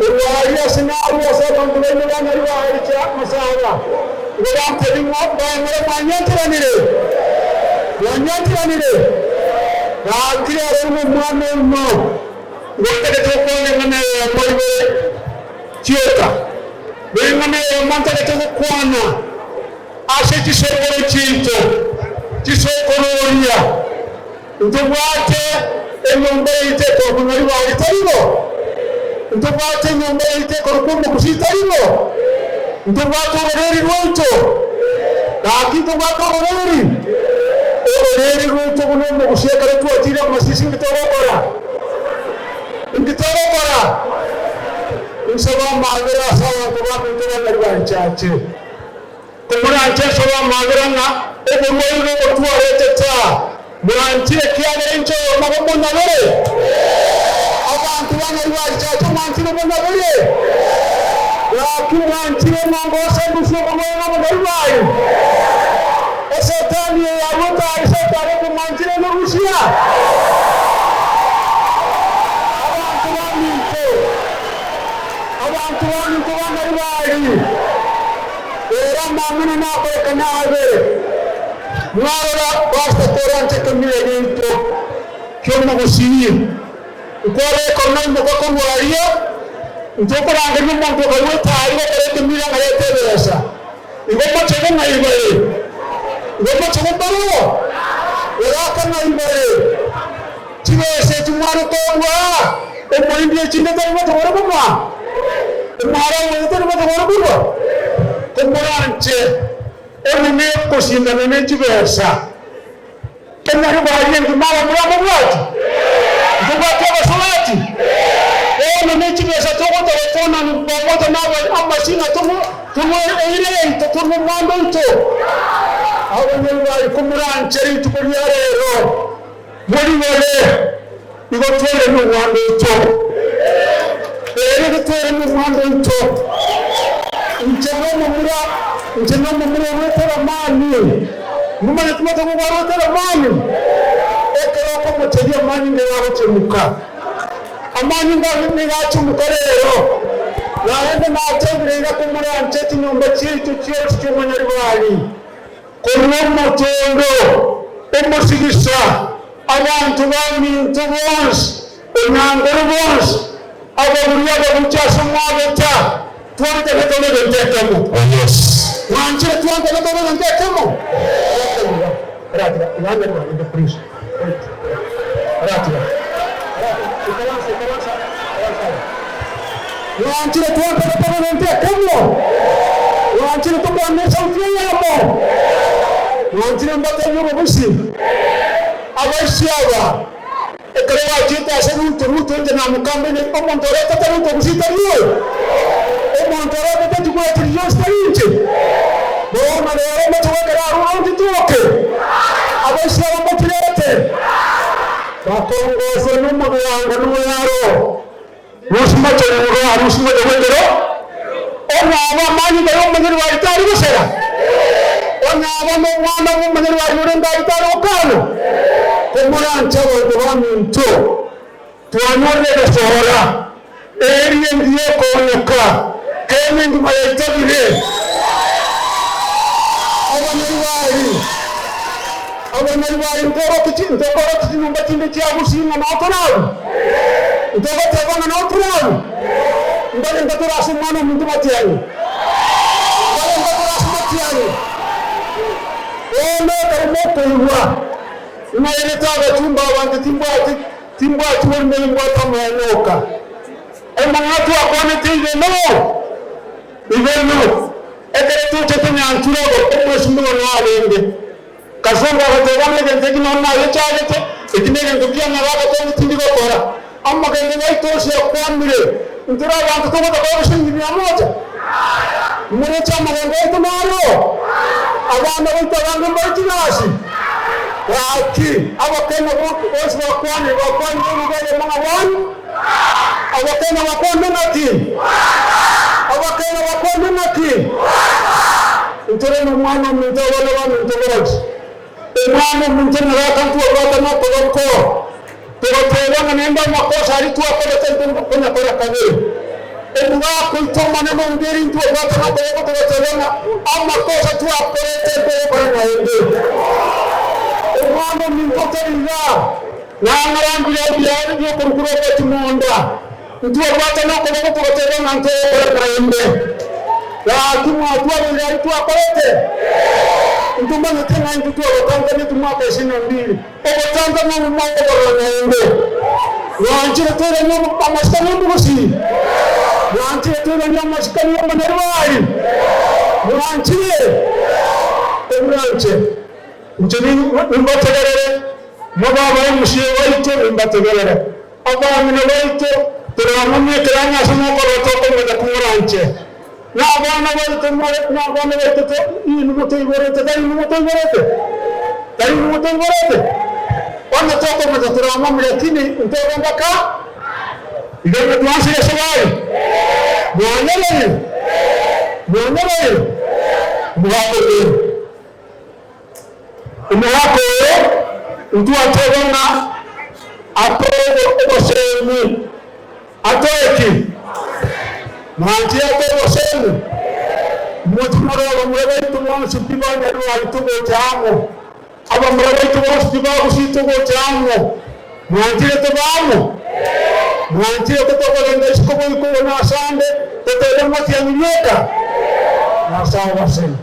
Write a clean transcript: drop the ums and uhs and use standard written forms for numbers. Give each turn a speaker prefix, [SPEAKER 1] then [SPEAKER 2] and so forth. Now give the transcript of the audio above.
[SPEAKER 1] Uwaya sinaru wasaban kulene wana riwa alicha masawa. Uwam tedingo bangere manyantiranire. Manyantiranire. Akiri aremu mwane no. Wakati tukone ngane moiwe chiota. Ngane mantare tukwana. Ashe chisokoro chinto. Chisokoro oria. Ntubate enyumba ite tokunari wa itaribo. Ntubate enyumba ite korukumu kusitaribo. Ntubate oreri rwito. Aki ntubate oreri. Oreri rwito kuno kushekare tuatira masisi ngitogora. Ngitogora. Insaba magara sawa tuba ntubate nari chache. Kumura chache sawa magara na ebumwe otuare teta. Mwanchire kiagere ncho mabomona bere. Abantu bana chache mwanchire mabomona bere. Mwanchire mangose busoko mwana mwana. Esatani ya muta esatani kumwanchire no Rusia. Abantu bana era mamuna na ko kanabe. Mwara basta torante kamile dentro kiona gusini ukore kono ndoko kwaria ndoko rangi mumbo ko wetari ko kamile ngayete besa igomba chego ngayibare igomba chego baro era kana ibare chibese tumaro tongwa emwindi chinde tamo toro bama mara wete tamo toro bama kumranche Emine kushinda nene chibesa. Kena rubaye ngimala muramo bwati. Ngubate basolati. Nene chibesa toko tona nbomoto nawe amashina tumo eire tumo mwando to. Abanye bari kumuranche tukuriya rero. Muri wale igo twere mu mwando to. Ere twere mu mwando to. Njema mumura wetera mani mumane tumata mubara wetera mani ekero ko muteje mani ngero chemuka amani ngari ngachemuka rero yaende natebrega kumura ancheti nyumba chitu chiyo manyarwari kono motondo umusigisa abantu bamintu bonse onangoro bonse ababuriya babuchasa mwabeta tuante betone bentekamo. Oh yes. Wanchire tuante betone bentekamo. Ratira, ilamere wa inde priest. Ratira. Ikalansa. Wanchire tuante betone bentekamo. Wanchire tubone saufiamo. Wanchire mbate yoro busi. Abashiaba. Ekrewa chita serutu na mukambe ne omontoreta tarutu busita riyo. Montoro de tuwa trillion sterling. Bona lero matuwa kararu aundi tuoke. Abesha wamotirete. Bakongo senu mwana numuyaro. Rusuma chero rusuma dewendero. Ona aba mani dayo maniri wa itari busera. Ona aba mwana maniri wa yurenga itari okano. Komura nchawo dwami nto. Tuanore de sohora. Eri ndiye konoka. Kemi nduma yetabire abanari ndoro kiti numba kindi kya busina na otonawo ndoro tebana na otonawo ndoro ndatora sumana mundu matiyani ndoro ndatora sumatiyani kare moto ina ile taga tumba wanti timbwa tuwende mbota manoka emangatu akone tinge no Iveno, ekere tuche nyanturogo, omwesumbo n'alende. Kasonga batebane genteki nonna yechagete, ekinege ntukia nabaka ko mutindi gokora. Amma kenge naitoshe kwamire. Ntira abantu ko bata bashingi byamoja. Mure chama ngende maro. Abana bitabange mbatinasi. Waki, abakena bose bakwani ngene mwana wani. Abakena bakwani nati. Abakena bakwani nati. Ntire mwana mto wale wa mtogoroji. Mwana mto nalaka mtu wabata na togoko. Togotega nenda makosa alitu akole tendo kuna kora kabiri. Umwako itomane mungeri ntu wata na bego tuwatelona ama kosa tu akorete bego na ende umwano mingote ringa na ngarangu ya biari yo kurukuro kwa timonda ntu wata na bego tuwatelona ntu na ende ya kimwa tu ya tu akorete ntu mbona tena ntu tu watanga ni tumwako 22 obotanga na mwako na ende wanjira tena nyo amastani ngusi Wanchie tuna nyama shikani ya manerwai. Wanchie. Wanchie. Mchini mbategerere. Mababa mshie waito mbategerere. Aba amine waito. Turamumye kiranya sumo korotoko mbatekuranje. Na abana waito mwaret na abana waito te inumoto iborete dai inumoto iborete. Dai inumoto iborete. Wana toko mbateturamumye kini ntogambaka. Igana tuanze shawai. Muanele. Muhapo. Umuhapo ntu atebona atoro obosemu. Atoeki. Manti obosemu. Mutumoro bamurebe tumonsi pibanya ruwa tugo cyamo. Abamurebe tumonsi pibago situgo cyamo. Manti tobamo. Mwanti kutoka shikobo iko na sande tete mati ya milieka na sawa wasema